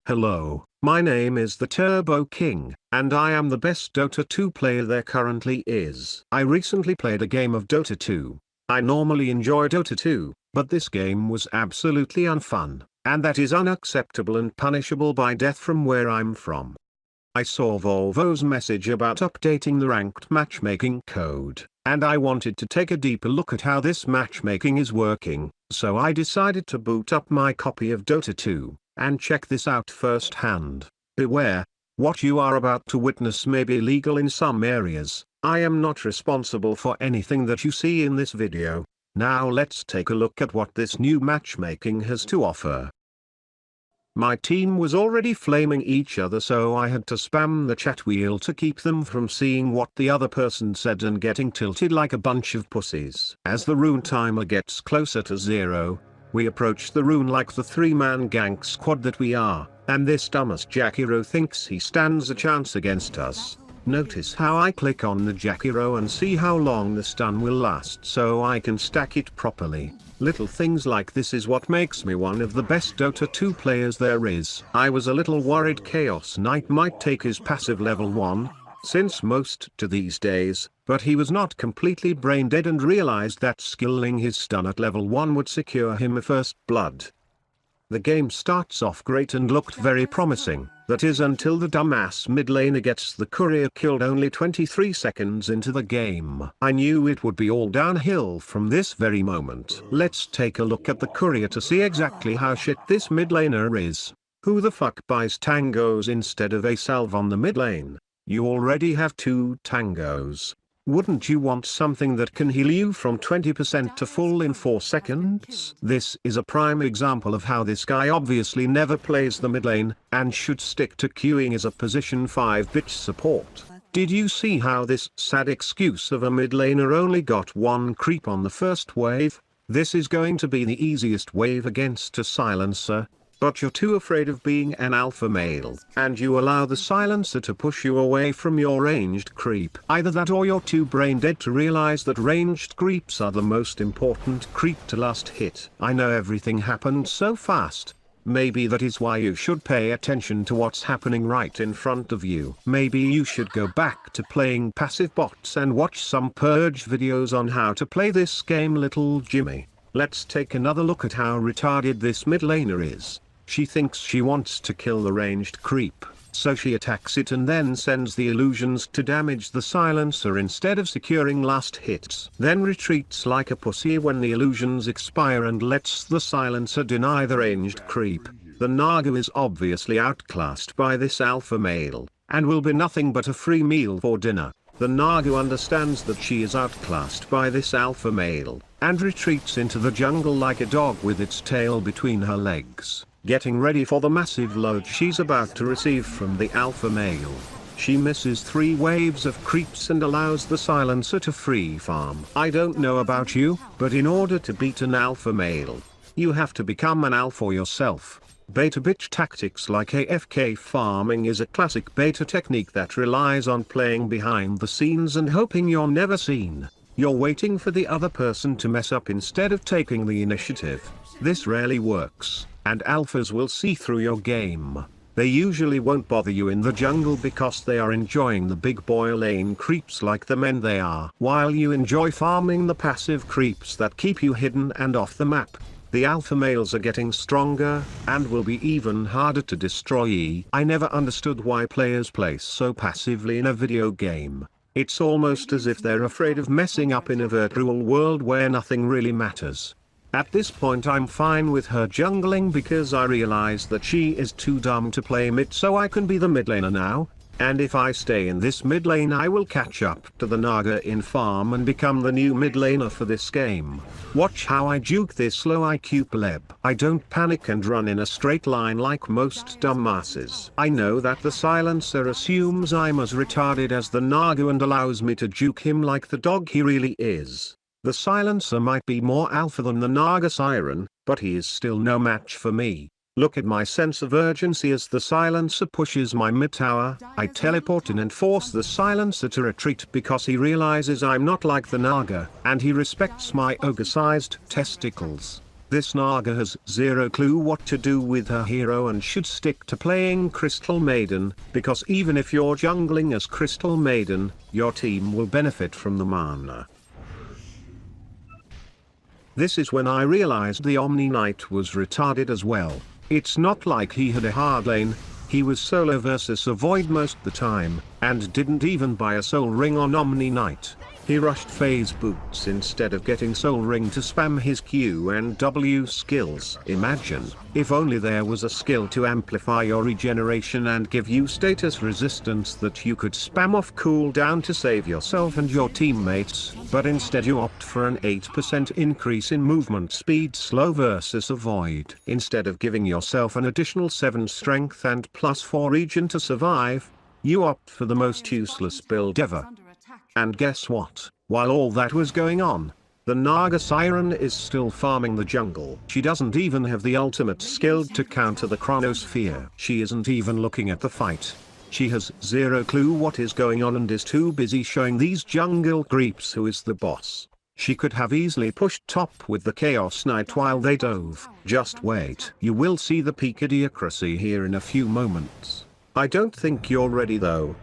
Hello, my name is the Turbo King, and I am the best Dota 2 player there currently is. I recently played a game of Dota 2. I normally enjoy Dota 2, but this game was absolutely unfun, and that is unacceptable and punishable by death from where I'm from. I saw Volvo's message about updating the ranked matchmaking code, and I wanted to take a deeper look at how this matchmaking is working, so I decided to boot up my copy of Dota 2. And check this out firsthand. Beware, what you are about to witness may be illegal in some areas. I am not responsible for anything that you see in this video. Now let's take a look at what this new matchmaking has to offer. My team was already flaming each other, so I had to spam the chat wheel to keep them from seeing what the other person said and getting tilted like a bunch of pussies. As the rune timer gets closer to 0, we approach the rune like the 3-man gank squad that we are, and this dumbass Jackiro thinks he stands a chance against us. Notice how I click on the Jackiro and see how long the stun will last so I can stack it properly. Little things like this is what makes me one of the best Dota 2 players there is. I was a little worried Chaos Knight might take his passive level 1, since most to these days, but he was not completely brain dead and realized that skilling his stun at level 1 would secure him a first blood. The game starts off great and looked very promising, that is until the dumbass mid laner gets the courier killed only 23 seconds into the game. I knew it would be all downhill from this very moment. Let's take a look at the courier to see exactly how shit this mid laner is. Who the fuck buys tangos instead of a salve on the mid lane? You already have 2 tangos. Wouldn't you want something that can heal you from 20% to full in 4 seconds? This is a prime example of how this guy obviously never plays the mid lane, and should stick to queuing as a position 5 bitch support. Did you see how this sad excuse of a mid laner only got 1 creep on the first wave? This is going to be the easiest wave against a silencer. But you're too afraid of being an alpha male, and you allow the silencer to push you away from your ranged creep. Either that or you're too brain dead to realize that ranged creeps are the most important creep to last hit. I know everything happened so fast. Maybe that is why you should pay attention to what's happening right in front of you. Maybe you should go back to playing passive bots and watch some purge videos on how to play this game, little Jimmy. Let's take another look at how retarded this mid laner is. She thinks she wants to kill the ranged creep, so she attacks it and then sends the illusions to damage the silencer instead of securing last hits. Then retreats like a pussy when the illusions expire and lets the silencer deny the ranged creep. The Naga is obviously outclassed by this alpha male, and will be nothing but a free meal for dinner. The Naga understands that she is outclassed by this alpha male, and retreats into the jungle like a dog with its tail between her legs, getting ready for the massive load she's about to receive from the alpha male. She misses 3 waves of creeps and allows the silencer to free farm. I don't know about you, but in order to beat an alpha male, you have to become an alpha yourself. Beta bitch tactics like AFK farming is a classic beta technique that relies on playing behind the scenes and hoping you're never seen. You're waiting for the other person to mess up instead of taking the initiative. This rarely works, and alphas will see through your game. They usually won't bother you in the jungle because they are enjoying the big boy lane creeps like the men they are, while you enjoy farming the passive creeps that keep you hidden and off the map. The alpha males are getting stronger, and will be even harder to destroy. I never understood why players play so passively in a video game. It's almost as if they're afraid of messing up in a virtual world where nothing really matters. At this point I'm fine with her jungling because I realize that she is too dumb to play mid, so I can be the mid laner now. And if I stay in this mid lane I will catch up to the Naga in farm and become the new mid laner for this game. Watch how I juke this low IQ pleb. I don't panic and run in a straight line like most dumbasses. I know that the silencer assumes I'm as retarded as the Naga and allows me to juke him like the dog he really is. The silencer might be more alpha than the Naga siren, but he is still no match for me. Look at my sense of urgency as the silencer pushes my mid tower. I teleport in and force the silencer to retreat because he realizes I'm not like the Naga, and he respects my ogre-sized testicles. This Naga has zero clue what to do with her hero and should stick to playing Crystal Maiden, because even if you're jungling as Crystal Maiden, your team will benefit from the mana. This is when I realized the Omni Knight was retarded as well. It's not like he had a hard lane, he was solo versus avoid most the time, and didn't even buy a soul ring on Omni Knight. He rushed phase boots instead of getting soul ring to spam his Q and W skills. Imagine, if only there was a skill to amplify your regeneration and give you status resistance that you could spam off cooldown to save yourself and your teammates, but instead you opt for an 8% increase in movement speed slow versus avoid. Instead of giving yourself an additional 7 strength and +4 regen to survive, you opt for the most useless build ever. And guess what? While all that was going on, the Naga Siren is still farming the jungle. She doesn't even have the ultimate skill to counter the Chronosphere. She isn't even looking at the fight. She has zero clue what is going on and is too busy showing these jungle creeps who is the boss. She could have easily pushed top with the Chaos Knight while they dove. Just wait. You will see the peak idiocracy here in a few moments. I don't think you're ready though.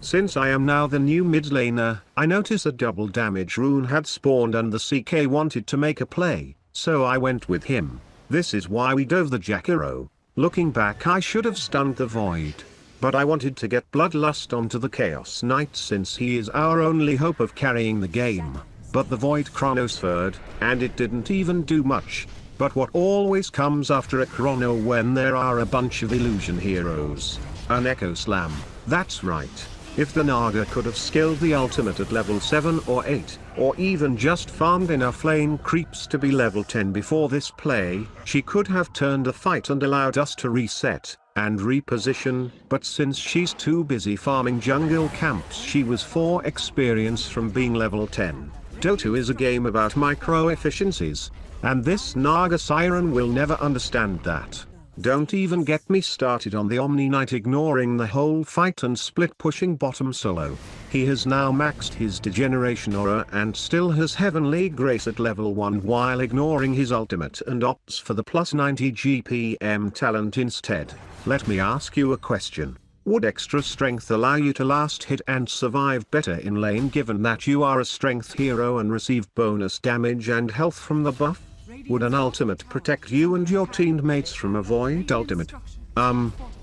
Since I am now the new mid laner, I notice a double damage rune had spawned and the CK wanted to make a play, so I went with him. This is why we dove the Jakiro. Looking back, I should have stunned the Void. But I wanted to get Bloodlust onto the Chaos Knight since he is our only hope of carrying the game. But the Void chronosferred, and it didn't even do much. But what always comes after a chrono when there are a bunch of illusion heroes? An Echo Slam. That's right. If the Naga could have skilled the ultimate at level 7 or 8, or even just farmed enough lane creeps to be level 10 before this play, she could have turned the fight and allowed us to reset and reposition, but since she's too busy farming jungle camps, she was 4 experience from being level 10. Dota is a game about micro efficiencies, and this Naga Siren will never understand that. Don't even get me started on the Omni Knight ignoring the whole fight and split pushing bottom solo. He has now maxed his degeneration aura and still has Heavenly Grace at level 1 while ignoring his ultimate and opts for the +90 GPM talent instead. Let me ask you a question. Would extra strength allow you to last hit and survive better in lane given that you are a strength hero and receive bonus damage and health from the buff? Would an ultimate protect you and your teammates from a Void ultimate?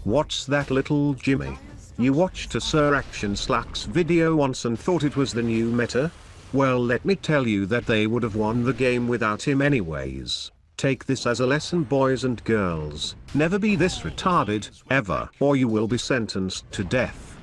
What's that little Jimmy? You watched a Sir Action Slack's video once and thought it was the new meta? Well, let me tell you that they would have won the game without him anyways. Take this as a lesson, boys and girls. Never be this retarded, ever, or you will be sentenced to death.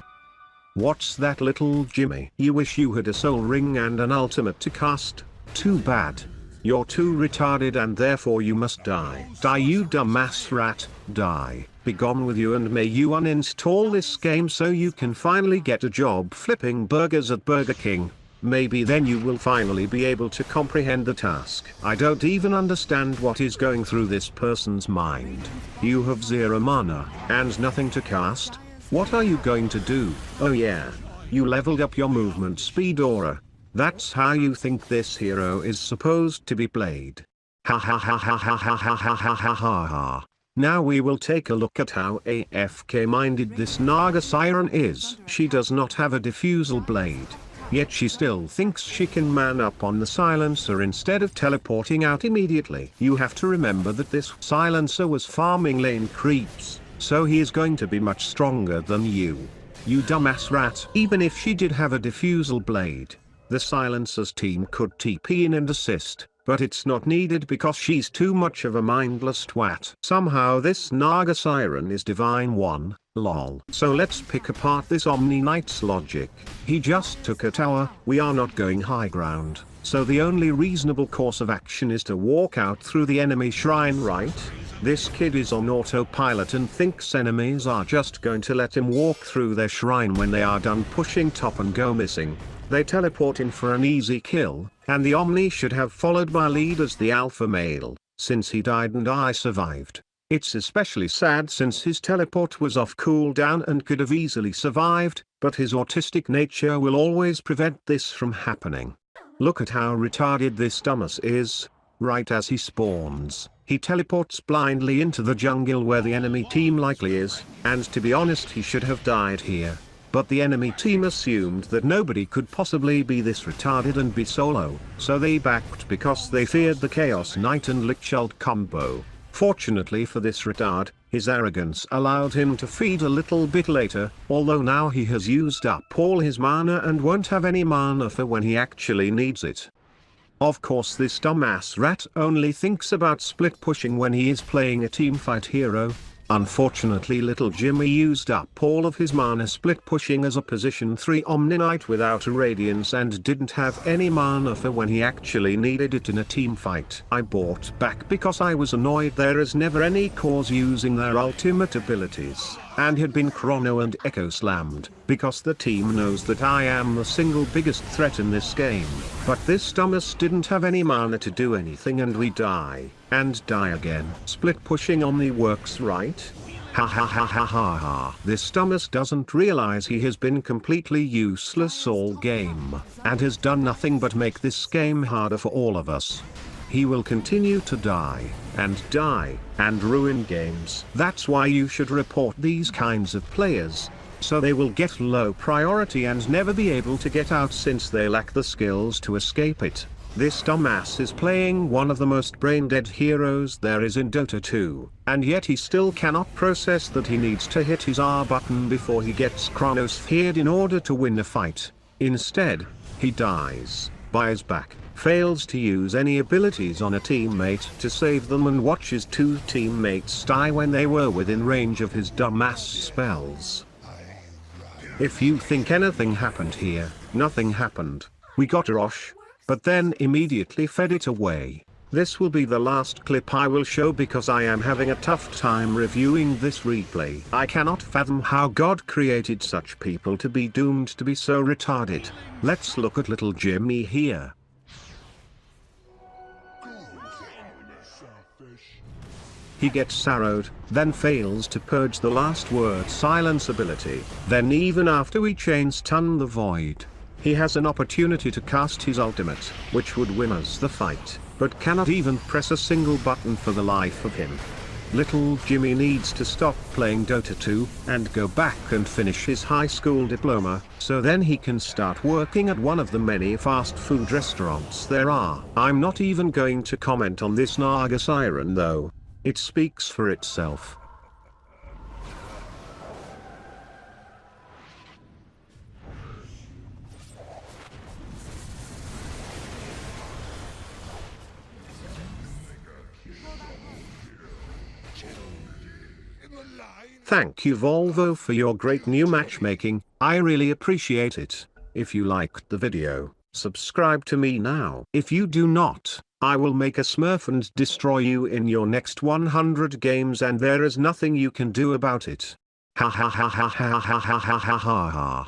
What's that little Jimmy? You wish you had a soul ring and an ultimate to cast? Too bad. You're too retarded and therefore you must die. Die, you dumbass rat, die. Be gone with you and may you uninstall this game so you can finally get a job flipping burgers at Burger King. Maybe then you will finally be able to comprehend the task. I don't even understand what is going through this person's mind. You have 0 mana, and nothing to cast? What are you going to do? Oh yeah. You leveled up your movement speed aura. That's how you think this hero is supposed to be played. Ha ha ha ha ha ha ha ha ha ha ha ha. Now we will take a look at how AFK-minded this Naga Siren is. She does not have a diffusal blade. Yet she still thinks she can man up on the silencer instead of teleporting out immediately. You have to remember that this silencer was farming lane creeps, so he is going to be much stronger than you. You dumbass rat. Even if she did have a diffusal blade, the silencer's team could TP in and assist, but it's not needed because she's too much of a mindless twat. Somehow this Naga Siren is Divine 1, lol. So let's pick apart this Omni Knight's logic. He just took a tower, we are not going high ground, so the only reasonable course of action is to walk out through the enemy shrine, right? This kid is on autopilot and thinks enemies are just going to let him walk through their shrine when they are done pushing top and go missing. They teleport in for an easy kill, and the Omni should have followed my lead as the alpha male, since he died and I survived. It's especially sad since his teleport was off cooldown and could have easily survived, but his autistic nature will always prevent this from happening. Look at how retarded this dumbass is. Right as he spawns, he teleports blindly into the jungle where the enemy team likely is, and to be honest he should have died here. But the enemy team assumed that nobody could possibly be this retarded and be solo, so they backed because they feared the Chaos Knight and Lichult combo. Fortunately for this retard, his arrogance allowed him to feed a little bit later, although now he has used up all his mana and won't have any mana for when he actually needs it. Of course this dumbass rat only thinks about split pushing when he is playing a teamfight hero. Unfortunately little Jimmy used up all of his mana split pushing as a position 3 Omni Knight without a Radiance and didn't have any mana for when he actually needed it in a team fight. I bought back because I was annoyed there is never any cause using their ultimate abilities, and had been chrono and echo slammed, because the team knows that I am the single biggest threat in this game. But this dumbass didn't have any mana to do anything and we die, and die again. Split pushing Omni works, right? Ha ha ha ha ha ha. This dumbass doesn't realize he has been completely useless all game, and has done nothing but make this game harder for all of us. He will continue to die, and ruin games. That's why you should report these kinds of players, so they will get low priority and never be able to get out since they lack the skills to escape it. This dumbass is playing one of the most brain-dead heroes there is in Dota 2, and yet he still cannot process that he needs to hit his R button before he gets chronosphered in order to win a fight. Instead, he dies, buys back, fails to use any abilities on a teammate to save them and watches 2 teammates die when they were within range of his dumbass spells. If you think anything happened here, nothing happened. We got a Rosh, but then immediately fed it away. This will be the last clip I will show because I am having a tough time reviewing this replay. I cannot fathom how God created such people to be doomed to be so retarded. Let's look at little Jimmy here. He gets sarrowed, then fails to purge the last word silence ability. Then even after we chain stun the void, he has an opportunity to cast his ultimate, which would win us the fight, but cannot even press a single button for the life of him. Little Jimmy needs to stop playing Dota 2, and go back and finish his high school diploma, so then he can start working at one of the many fast food restaurants there are. I'm not even going to comment on this Naga siren though. It speaks for itself. Thank you Volvo for your great new matchmaking, I really appreciate it. If you liked the video, subscribe to me now. If you do not, I will make a smurf and destroy you in your next 100 games and there is nothing you can do about it. Ha ha ha ha ha ha ha ha ha ha ha.